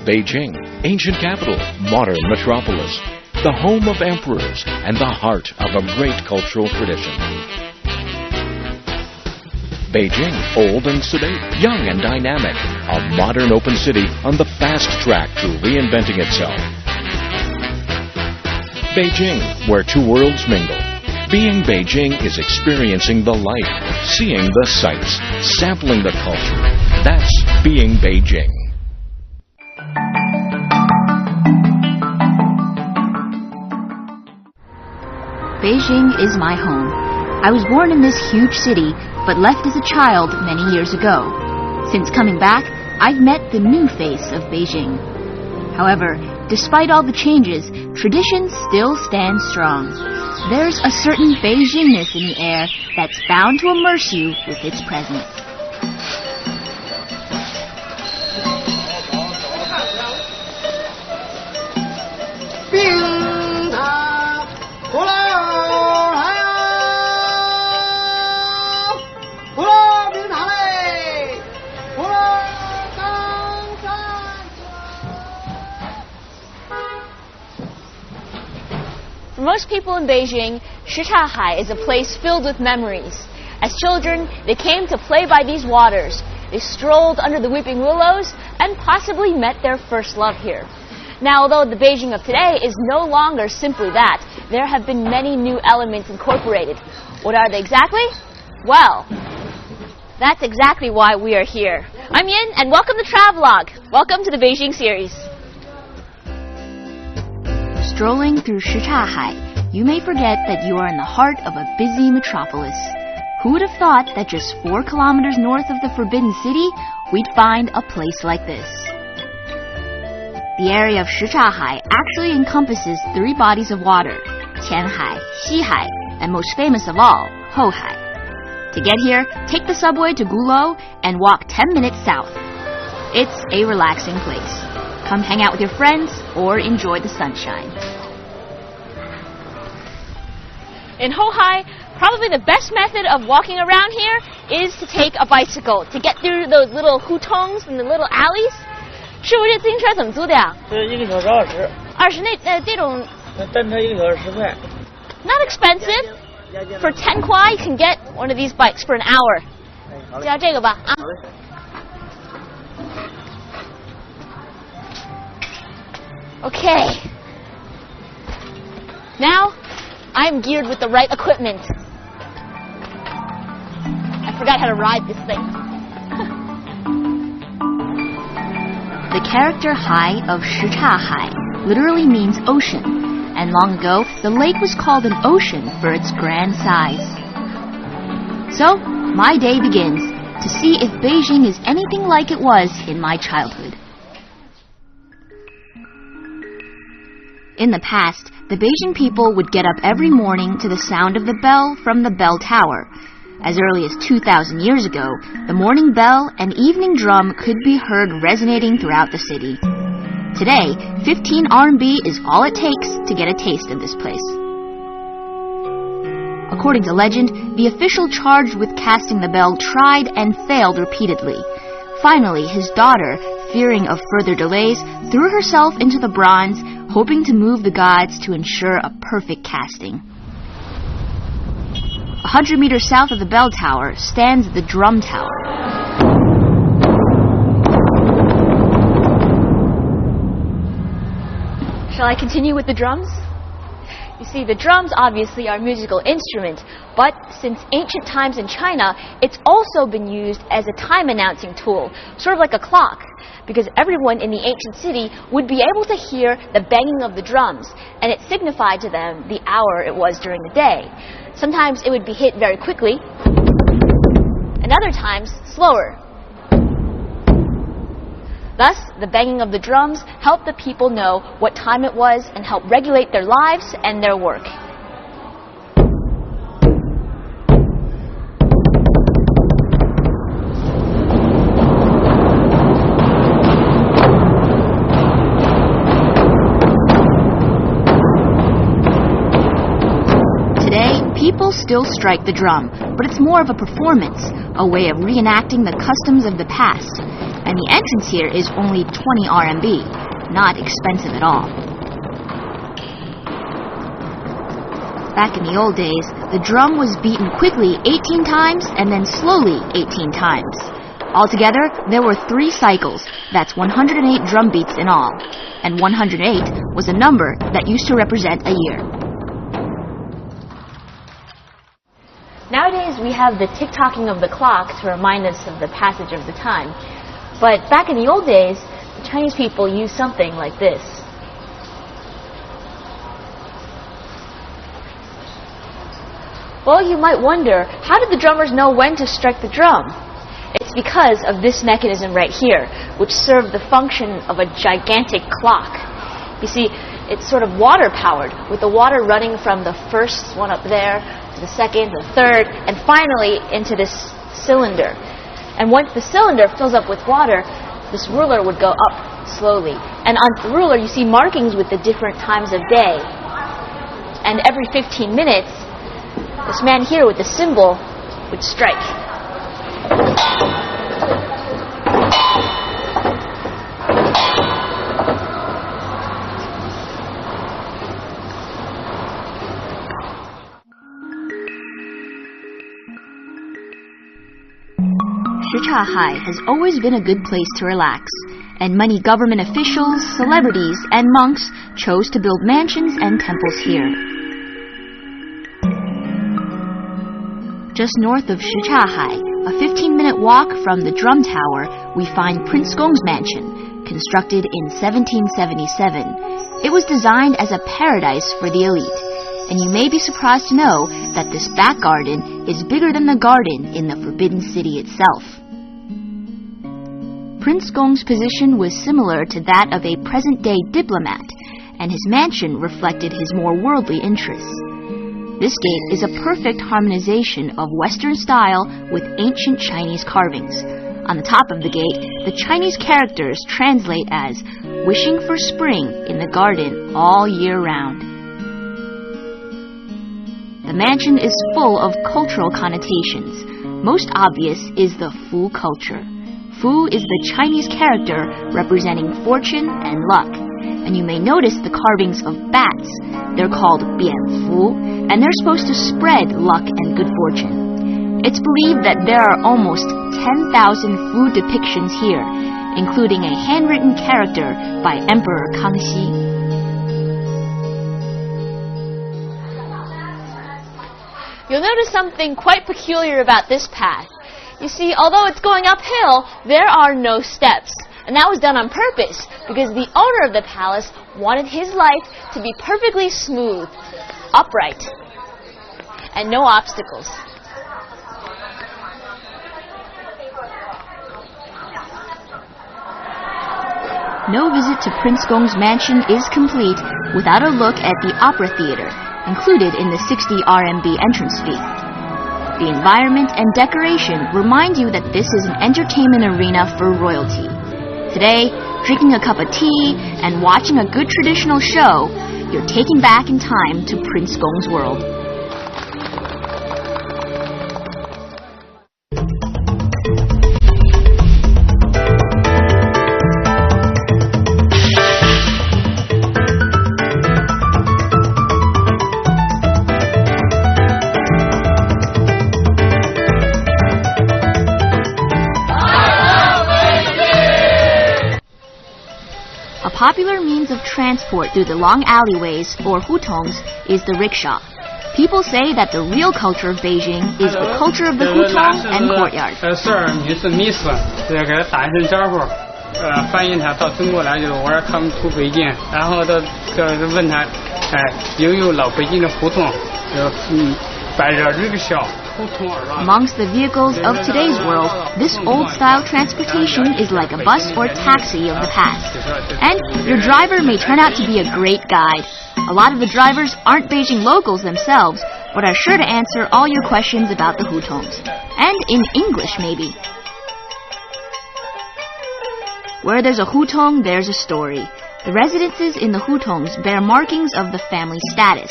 Beijing, ancient capital, modern metropolis, the home of emperors, and the heart of a great cultural tradition. Beijing, old and sedate, young and dynamic, a modern open city on the fast track to reinventing itself. Beijing, where two worlds mingle. Being Beijing is experiencing the life, seeing the sights, sampling the culture. That's being Beijing. Beijing is my home. I was born in this huge city, but left as a child many years ago. Since coming back, I've met the new face of Beijing. However, despite all the changes, tradition still stands strong. There's a certain Beijingness in the air that's bound to immerse you with its presence. For most people in Beijing, Shichahai is a place filled with memories. As children, they came to play by these waters. They strolled under the weeping willows and possibly met their first love here. Now, although the Beijing of today is no longer simply that, there have been many new elements incorporated. What are they exactly? Well, that's exactly why we are here. I'm Yin, and welcome to Travelogue. Welcome to the Beijing series. Strolling through Shichahai, you may forget that you are in the heart of a busy metropolis. Who would have thought that just 4 kilometers north of the Forbidden City, we'd find a place like this? The area of Shichahai actually encompasses 3 bodies of water: Qianhai, Xihai, and most famous of all, Hohai. To get here, take the subway to Gulou and walk 10 minutes south. It's a relaxing place. Come hang out with your friends or enjoy the sunshine. In Hohai, probably the best method of walking around here is to take a bicycle to get through those little hutongs and the little alleys. 师傅，这自行车怎么租的呀1个小时20。20那这种。单车1个小时10块。Not expensive. For 10 kuai, you can get one of these bikes for an hour. 就要这个吧啊。Okay. Now, I'm geared with the right equipment. I forgot how to ride this thing. The character Hai of Shichahai literally means ocean, and long ago, the lake was called an ocean for its grand size. So, my day begins to see if Beijing is anything like it was in my childhood. In the past, the Beijing people would get up every morning to the sound of the bell from the bell tower. As early as 2,000 years ago, the morning bell and evening drum could be heard resonating throughout the city. Today, 15 RMB is all it takes to get a taste of this place. According to legend, the official charged with casting the bell tried and failed repeatedly. Finally, his daughter, fearing of further delays, threw herself into the bronze, hoping to move the gods to ensure a perfect casting. 100 meters south of the bell tower stands the drum tower. Shall I continue with the drums? You see, the drums obviously are a musical instrument, but since ancient times in China, it's also been used as a time announcing tool, sort of like a clock, because everyone in the ancient city would be able to hear the banging of the drums, and it signified to them the hour it was during the day. Sometimes it would be hit very quickly, and other times slower. Thus, the banging of the drums helped the people know what time it was and helped regulate their lives and their work. Today, people still strike the drum, but it's more of a performance, a way of reenacting the customs of the past. and the entrance here is only 20 RMB, not expensive at all. Back in the old days, the drum was beaten quickly 18 times and then slowly 18 times. Altogether, there were 3 cycles, that's 108 drum beats in all, and 108 was a number that used to represent a year. Nowadays, we have the tick-tocking of the clock to remind us of the passage of the time. But back in the old days, the Chinese people used something like this. Well, you might wonder, how did the drummers know when to strike the drum? It's because of this mechanism right here, which served the function of a gigantic clock. You see, it's sort of water-powered, with the water running from the first one up there to the second, the third, and finally into this cylinder. And once the cylinder fills up with water, this ruler would go up slowly. And on the ruler, you see markings with the different times of day. And every 15 minutes, this man here with the cymbal would strike. Shichahai has always been a good place to relax, and many government officials, celebrities, and monks chose to build mansions and temples here. Just north of Shichahai, a 15-minute walk from the Drum Tower, we find Prince Gong's mansion, constructed in 1777. It was designed as a paradise for the elite, and you may be surprised to know that this back garden is bigger than the garden in the Forbidden City itself. Prince Gong's position was similar to that of a present-day diplomat, and his mansion reflected his more worldly interests. This gate is a perfect harmonization of Western style with ancient Chinese carvings. On the top of the gate, the Chinese characters translate as "wishing for spring in the garden all year round." The mansion is full of cultural connotations. Most obvious is the Fu culture. Fu is the Chinese character representing fortune and luck. And you may notice the carvings of bats. They're called bianfu, and they're supposed to spread luck and good fortune. It's believed that there are almost 10,000 Fu depictions here, including a handwritten character by Emperor Kangxi. You'll notice something quite peculiar about this path. You see, although it's going uphill, there are no steps. And that was done on purpose, because the owner of the palace wanted his life to be perfectly smooth, upright, and no obstacles. No visit to Prince Gong's mansion is complete without a look at the opera theater, included in the 60 RMB entrance fee. The environment and decoration remind you that this is an entertainment arena for royalty. Today, drinking a cup of tea and watching a good traditional show, you're taken back in time to Prince Gong's world. A popular means of transport through the long alleyways, or hutongs, is the rickshaw. People say that the real culture of Beijing is the culture of the hutong and courtyard. 给他打一声招呼，翻译他到中国来就是我说他们土北京，然后就是问他，有没有老北京的胡同，摆着rickshaw。 Amongst the vehicles of today's world, this old-style transportation is like a bus or taxi of the past. And your driver may turn out to be a great guide. A lot of the drivers aren't Beijing locals themselves, but are sure to answer all your questions about the hutongs. And in English, maybe. Where there's a hutong, there's a story. The residences in the hutongs bear markings of the family status.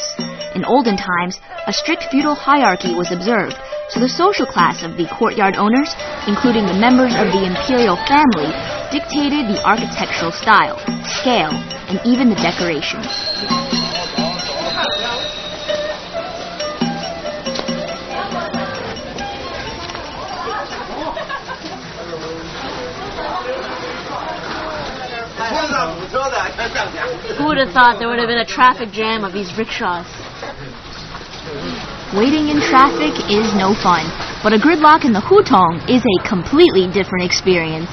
In olden times, a strict feudal hierarchy was observed, So the social class of the courtyard owners, including the members of the imperial family, dictated the architectural style, scale, and even the decorations. Who would have thought there would have been a traffic jam of these rickshaws? Waiting in traffic is no fun, but a gridlock in the hutong is a completely different experience.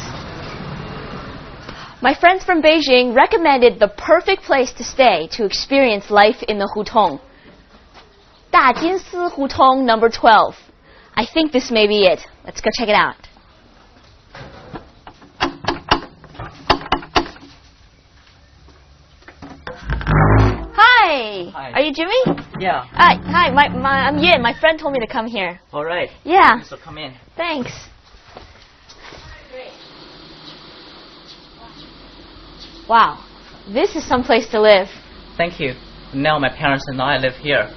My friends from Beijing recommended the perfect place to stay to experience life in the hutong. Dajinsi Hutong number 12. I think this may be it. Let's go check it out. Hi. Hi. Are you Jimmy? Yeah. Hi. I'm Yin. My friend told me to come here. All right. Yeah. So come in. Thanks. Wow. This is some place to live. Thank you. Now my parents and I live here.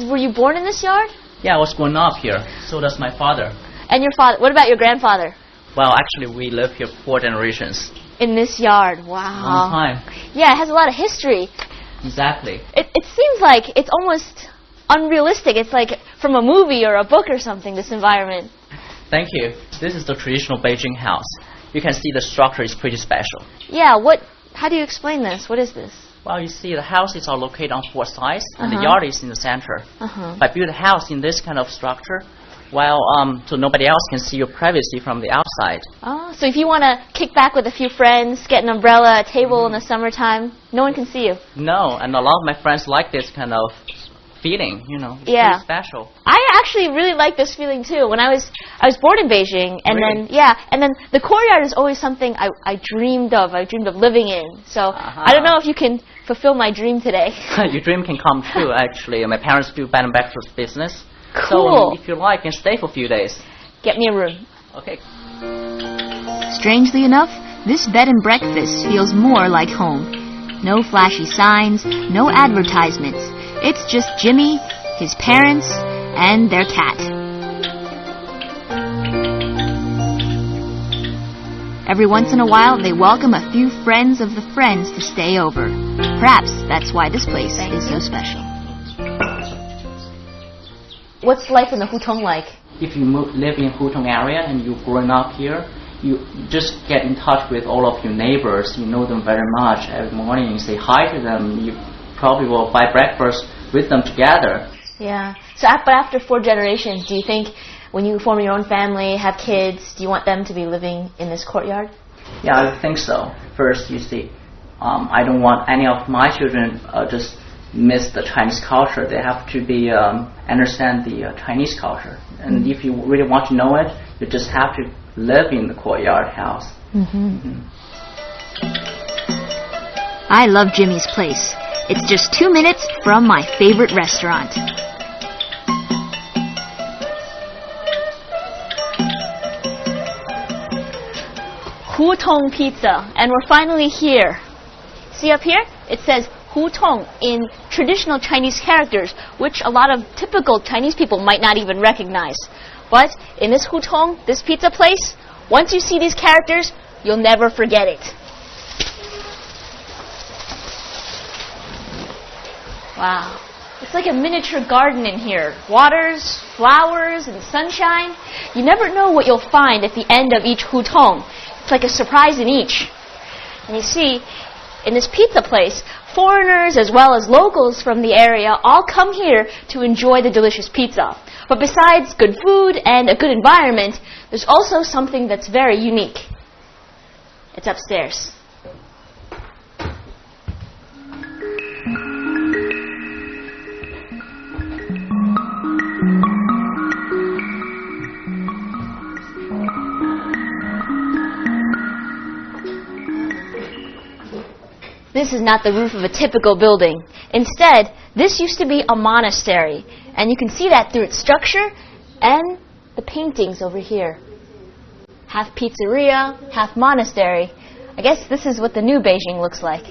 Were you born in this yard? Yeah, I was grown up here. So does my father. And your father? What about your grandfather? Well, actually, we live here 4 generations. In this yard. Wow. Long time. Yeah, it has a lot of history. Exactly. It seems like it's almost unrealistic. It's like from a movie or a book or something, this environment. Thank you. This is the traditional Beijing house. You can see the structure is pretty special. Yeah, how do you explain this? What is this? Well, you see the houses are located on 4 sides, and the yard is in the center. If I build a house in this kind of structure, so nobody else can see your privacy from the outside. Oh, so if you want to kick back with a few friends, get an umbrella, a table in the summertime, no one can see you. No, and a lot of my friends like this kind of feeling, It's Yeah. pretty special. I actually really like this feeling too. When I was born in Beijing, and Really? then the courtyard is always something I dreamed of. I dreamed of living in. So I don't know if you can fulfill my dream today. Your dream can come true, actually. My parents do bed and breakfast business. Cool. So if you like, you can stay for a few days. Get me a room. Okay. Strangely enough, this bed and breakfast feels more like home. No flashy signs, no advertisements. It's just Jimmy, his parents, and their cat. Every once in a while, they welcome a few friends of the friends to stay over. Perhaps that's why this place is so special. What's life in the hutong like? If you live in Hutong area and you've grown up here, you just get in touch with all of your neighbors. You know them very much. Every morning you say hi to them. You probably will buy breakfast with them together. Yeah. So but after 4 generations, do you think when you form your own family, have kids, do you want them to be living in this courtyard? Yeah, I think so. First, you see, I don't want any of my children just miss the Chinese culture. They have to be understand the Chinese culture. And if you really want to know it, you just have to live in the courtyard house. I love Jimmy's place. It's just 2 minutes from my favorite restaurant. Hutong Pizza, and we're finally here. See up here? It says Hutong in traditional Chinese characters, which a lot of typical Chinese people might not even recognize. But in this hutong, this pizza place, once you see these characters, you'll never forget it. Wow. It's like a miniature garden in here. Waters, flowers, and sunshine. You never know what you'll find at the end of each hutong. It's like a surprise in each. And you see, in this pizza place, foreigners as well as locals from the area all come here to enjoy the delicious pizza. But besides good food and a good environment, there's also something that's very unique. It's upstairs. This is not the roof of a typical building. Instead, this used to be a monastery. And you can see that through its structure and the paintings over here. Half pizzeria, half monastery. I guess this is what the new Beijing looks like.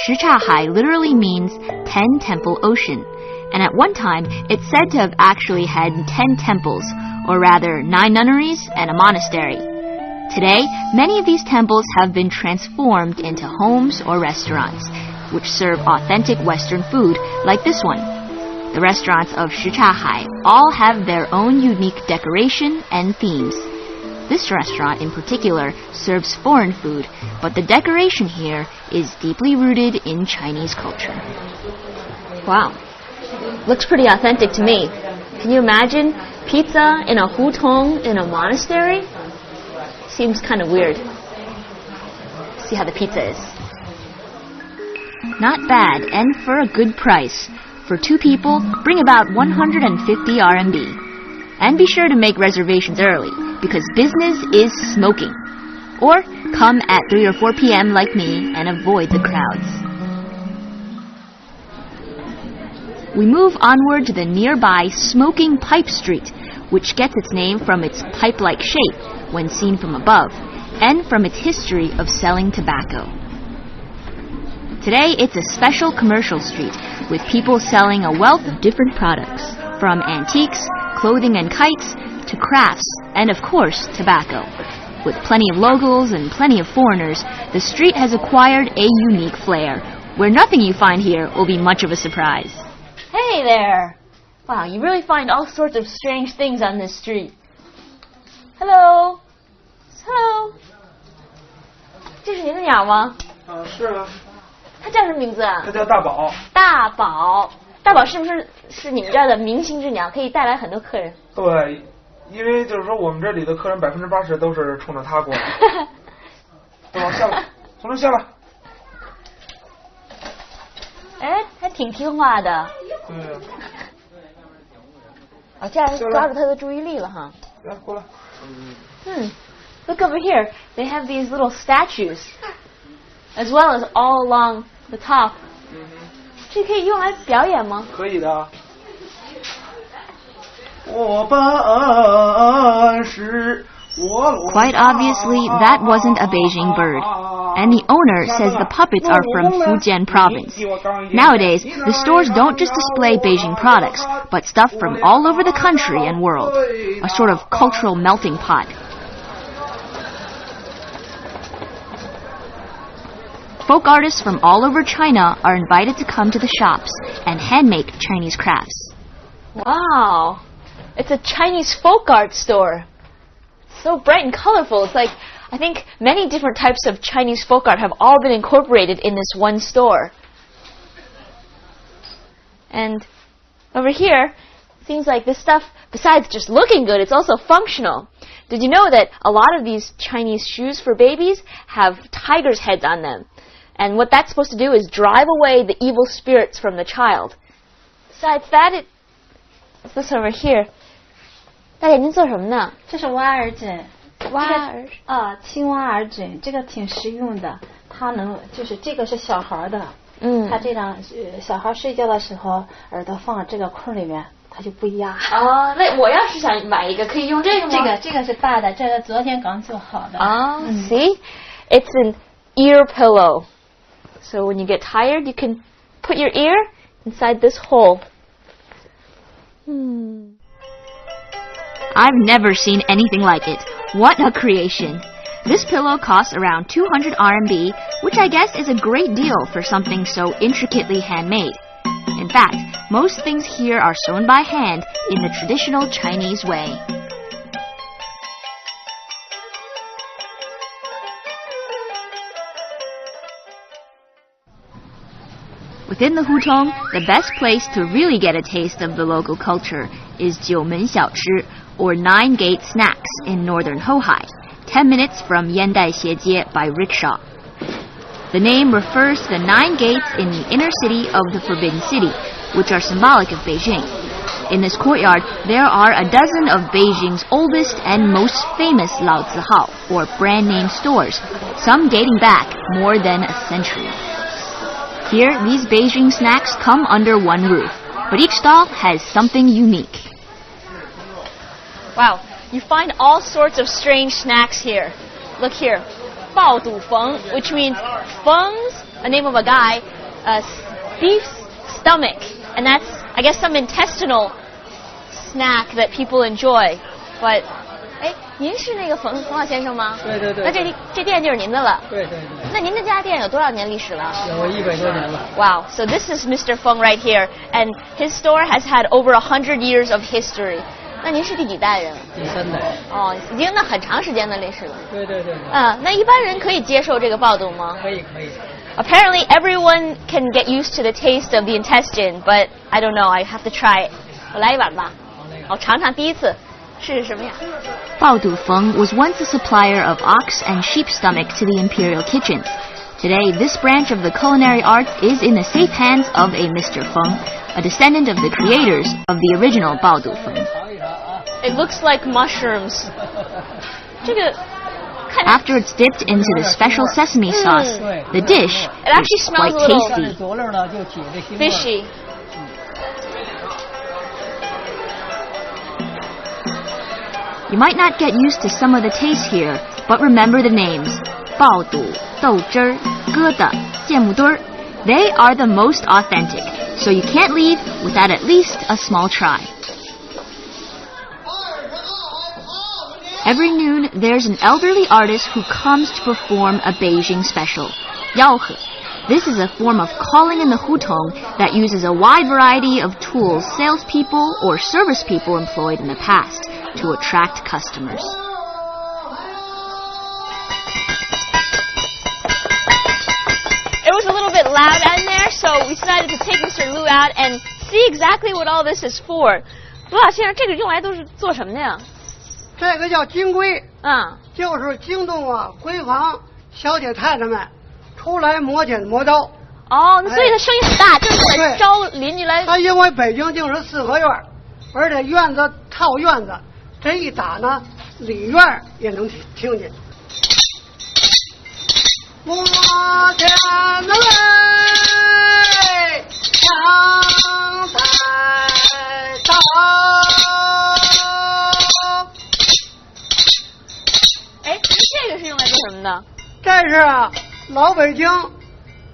Shichahai literally means 10 temple ocean, and at one time it's said to have actually had 10 temples, or rather 9 nunneries and a monastery. Today, many of these temples have been transformed into homes or restaurants, which serve authentic Western food like this one. The restaurants of Shichahai all have their own unique decoration and themes. This restaurant in particular serves foreign food, but the decoration here is deeply rooted in Chinese culture. Wow. Looks pretty authentic to me. Can you imagine pizza in a hutong in a monastery? Seems kind of weird. See how the pizza is. Not bad, and for a good price. For 2 people, bring about 150 RMB. And be sure to make reservations early, because business is smoking. Or come at 3 or 4 p.m. like me and avoid the crowds. We move onward to the nearby Smoking Pipe Street, which gets its name from its pipe-like shape when seen from above, and from its history of selling tobacco. Today, it's a special commercial street with people selling a wealth of different products, from antiques, clothing and kites, to crafts, and of course, tobacco. With plenty of locals and plenty of foreigners, the street has acquired a unique flair, where nothing you find here will be much of a surprise. Hey there! Wow, you really find all sorts of strange things on this street. Hello? Hello? 这是您的鸟吗？是啊。它叫什么名字啊？它叫大宝。大宝，大宝是不是你们这儿的明星之鸟，可以带来很多客人？对，因为就是说我们这里的客人80%都是冲着它过来。大宝下来，从这下来。哎，还挺听话的。对呀。哦，这样抓住它的注意力了哈。来，过来。Look over here. They have these little statues, as well as all along the top. 这可以用来表演吗？可以的。我本是 Quite obviously, that wasn't a Beijing bird. And the owner says the puppets are from Fujian province. Nowadays, the stores don't just display Beijing products, but stuff from all over the country and world. A sort of cultural melting pot. Folk artists from all over China are invited to come to the shops and hand-make Chinese crafts. Wow! It's a Chinese folk art store. So bright and colorful. It's like, I think many different types of Chinese folk art have all been incorporated in this one store. And over here, seems like this stuff, besides just looking good, it's also functional. Did you know that a lot of these Chinese shoes for babies have tigers' heads on them? And what that's supposed to do is drive away the evil spirits from the child. Besides that, what's this over here? 大姐，您做什么呢？这是挖耳枕，青蛙耳枕，这个挺实用的。它能就是这个是小孩的，它这样小孩睡觉的时候耳朵放这个空里面，它就不压。哦，那我要是想买一个，可以用这个吗？这个是大的，这个昨天刚做好的。See, it's an ear pillow. So when you get tired, you can put your ear inside this hole. I've never seen anything like it. What a creation. This pillow costs around 200 RMB, which I guess is a great deal for something so intricately handmade. In fact, most things here are sewn by hand in the traditional Chinese way. Within the hutong, the best place to really get a taste of the local culture is Jiumen Xiaochi, or 9 Gate Snacks in northern Hohai, 10 minutes from Yandai Xiejie by rickshaw. The name refers to the 9 gates in the inner city of the Forbidden City, which are symbolic of Beijing. In this courtyard, there are a dozen of Beijing's oldest and most famous Laozihao, or brand name stores, some dating back more than a century. Here, these Beijing snacks come under one roof, but each stall has something unique. Wow, you find all sorts of strange snacks here. Look here, 爆肚冯, which means Feng's a name of a guy, beef stomach, and that's, I guess, some intestinal snack that people enjoy. But, 哎，您是那个冯老先生吗？对对对。那这店就是您的了。对对对。那您这家店有多少年历史了？有100多年了。Wow, so this is Mr. Feng right here, and his store has had over 100 years of history. 那您是第几代人了？第3代。哦，已经那很长时间的历史了。对对对。那一般人可以接受这个爆肚吗？可以。Apparently, everyone can get used to the taste of the intestine, but I don't know. I have to try it. 我来一碗吧。我尝尝第一次是什么呀？ Bao Du Feng was once a supplier of ox and sheep stomach to the imperial kitchens. Today, this branch of the culinary arts is in the safe hands of a Mr. Feng, a descendant of the creators of the original Bao Du Feng. It looks like mushrooms. 这个 After it's dipped into the special sesame sauce, the dish is quite tasty. Fishy. You might not get used to some of the tastes here, but remember the names: 爆肚, 豆汁儿, 疙瘩, 芥末墩儿. They are the most authentic, so you can't leave without at least a small try. Every noon, there's an elderly artist who comes to perform a Beijing special, 吆喝. This is a form of calling in the hutong that uses a wide variety of tools salespeople or service people employed in the past to attract customers. It was a little bit loud in there, so we decided to take Mr. Liu out and see exactly what all this is for. 卢老先生，这个用来都是做什么的呀？这个叫金龟，就是惊动闺房小姐太太们出来磨剪磨刀。哦，所以它声音很大，就是为了招邻居来。它因为北京净是4合院，而且院子套院子，这一打呢，里院也能听见。磨剪子嘞，抢菜刀。哎，这个是用来做什么的？这是老北京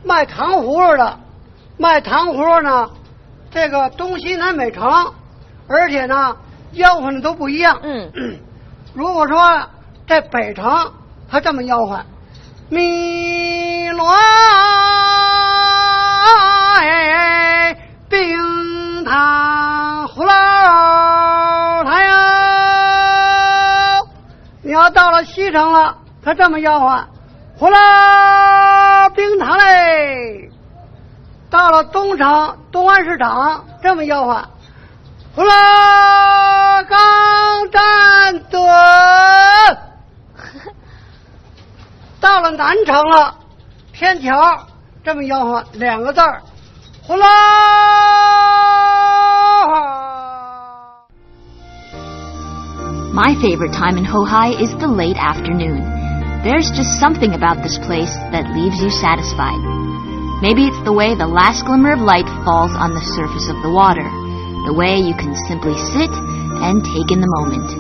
卖糖葫芦的，卖糖葫芦呢，这个东西南北城，而且呢吆喝的都不一样。如果说在北城，他这么吆喝：米罗哎，冰糖葫芦来呀！你要到了西城了，他这么吆喝：葫芦冰糖嘞！到了东城东安市场，这么吆喝：葫芦钢蛋炖。到了南城了，天桥这么吆喝2个字儿：葫芦。My favorite time in Hohai is the late afternoon. There's just something about this place that leaves you satisfied. Maybe it's the way the last glimmer of light falls on the surface of the water, the way you can simply sit and take in the moment.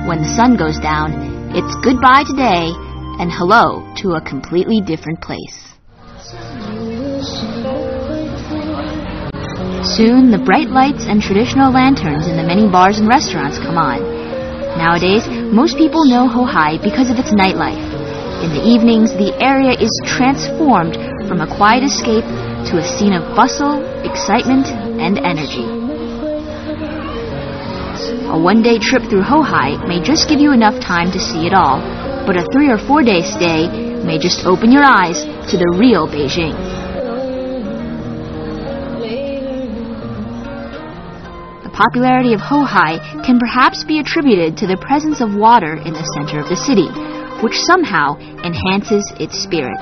When the sun goes down, it's goodbye today and hello to a completely different place. Soon, the bright lights and traditional lanterns in the many bars and restaurants come on. Nowadays, most people know Hohai because of its nightlife. In the evenings, the area is transformed from a quiet escape to a scene of bustle, excitement, and energy. A one-day trip through Hohai may just give you enough time to see it all, but a 3 or 4 day stay may just open your eyes to the real Beijing. The popularity of Hohai can perhaps be attributed to the presence of water in the center of the city, which somehow enhances its spirit.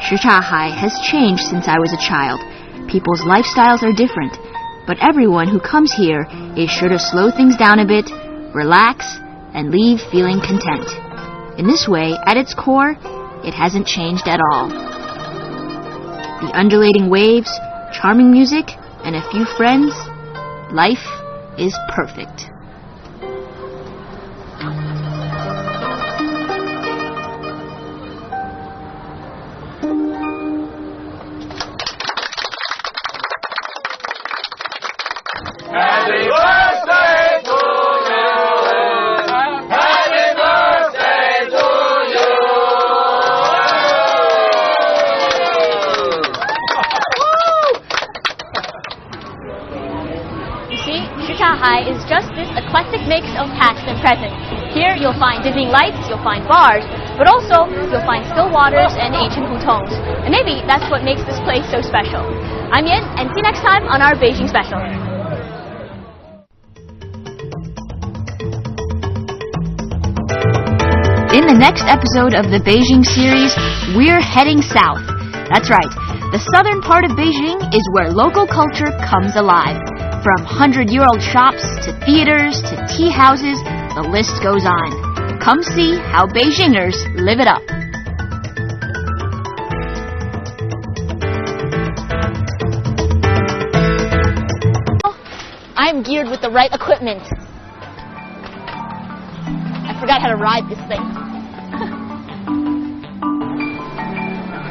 Shichahai has changed since I was a child. People's lifestyles are different, but everyone who comes here is sure to slow things down a bit, relax, and leave feeling content. In this way, at its core, it hasn't changed at all. The undulating waves, charming music, and a few friends, life is perfect. Happy birthday to you. Happy birthday to you. You see, Shichahai is just this eclectic mix of past and present. Here you'll find dizzying lights, you'll find bars, but also you'll find still waters and ancient hutongs. And maybe that's what makes this place so special. I'm Yin, and see you next time on our Beijing special. In the next episode of the Beijing series, we're heading south. That's right, the southern part of Beijing is where local culture comes alive. From 100-year-old shops to theaters to tea houses, the list goes on. Come see how Beijingers live it up. I'm geared with the right equipment. I forgot how to ride this thing.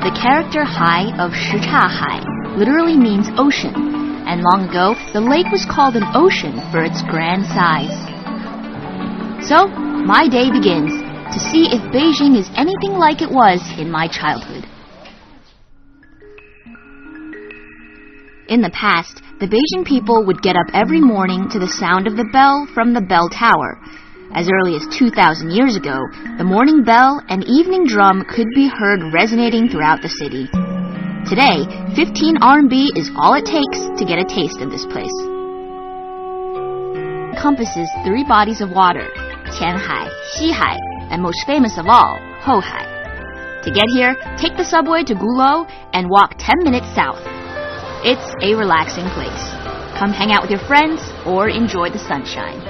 The character Hai of Shichahai literally means ocean, and long ago the lake was called an ocean for its grand size. So, my day begins to see if Beijing is anything like it was in my childhood. In the past, the Beijing people would get up every morning to the sound of the bell from the bell tower. As early as 2,000 years ago, the morning bell and evening drum could be heard resonating throughout the city. Today, 15 RMB is all it takes to get a taste of this place. It encompasses 3 bodies of water, Tianhai, Xihai, and most famous of all, Hohai. To get here, take the subway to Gulou and walk 10 minutes south. It's a relaxing place. Come hang out with your friends or enjoy the sunshine.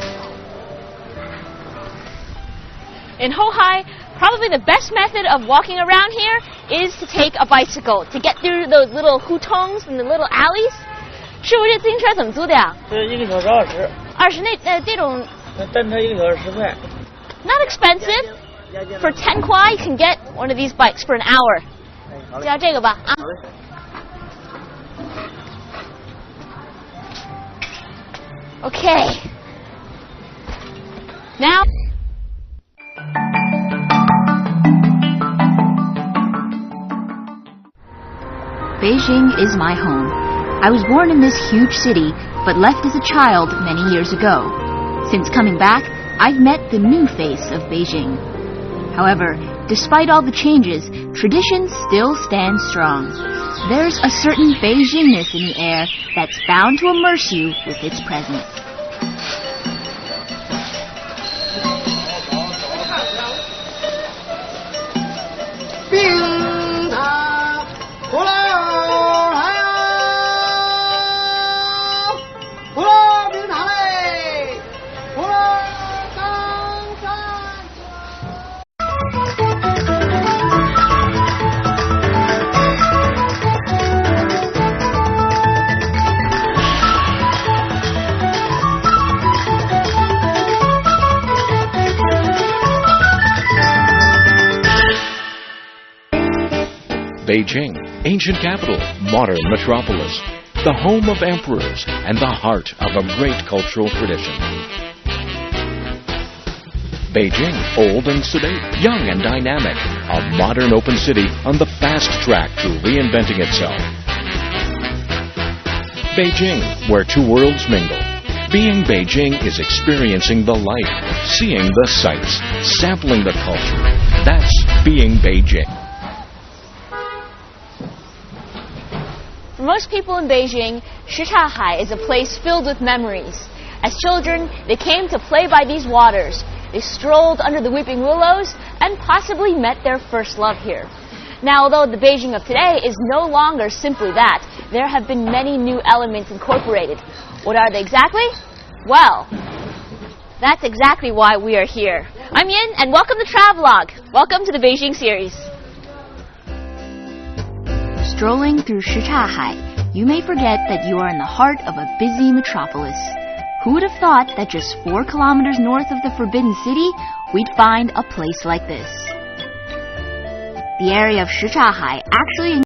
In Hohai, probably the best method of walking around here is to take a bicycle to get through those little hutongs and the little alleys. 师傅，这自行车怎么租的呀？这1个小时20。20那这种。单车1个小时10块。Not expensive. For 10 kuai, you can get one of these bikes for an hour. 就要这个吧啊。Okay. Now. Beijing is my home. I was born in this huge city, but left as a child many years ago. Since coming back, I've met the new face of Beijing. However, despite all the changes, tradition still stands strong. There's a certain Beijingness in the air that's bound to immerse you with its presence. Beijing, ancient capital, modern metropolis, the home of emperors, and the heart of a great cultural tradition. Beijing, old and sedate, young and dynamic, a modern open city on the fast track to reinventing itself. Beijing, where 2 worlds mingle. Being Beijing is experiencing the life, seeing the sights, sampling the culture. That's being Beijing. For most people in Beijing, Shichahai is a place filled with memories. As children, they came to play by these waters. They strolled under the weeping willows and possibly met their first love here. Now, although the Beijing of today is no longer simply that, there have been many new elements incorporated. What are they exactly? Well, that's exactly why we are here. I'm Yin, and welcome to Travelogue. Welcome to the Beijing series. Strolling through Shichahai, you may forget that you are in the heart of a busy metropolis. Who would have thought that just 4 kilometers north of the Forbidden City, we'd find a place like this? The area of Shichahai actually